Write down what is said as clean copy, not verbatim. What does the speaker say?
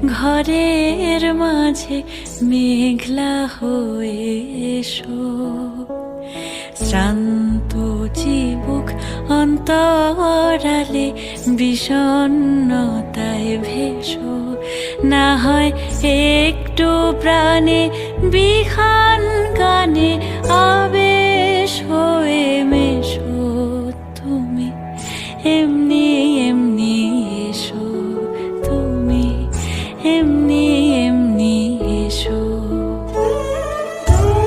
ঘরের মাঝে মেঘলা হয়ে এসো। শ্রান্ত চিবুক অন্তরালে বিষণ্ণতায় ভেসো, না হয় একটু প্রাণে বিহান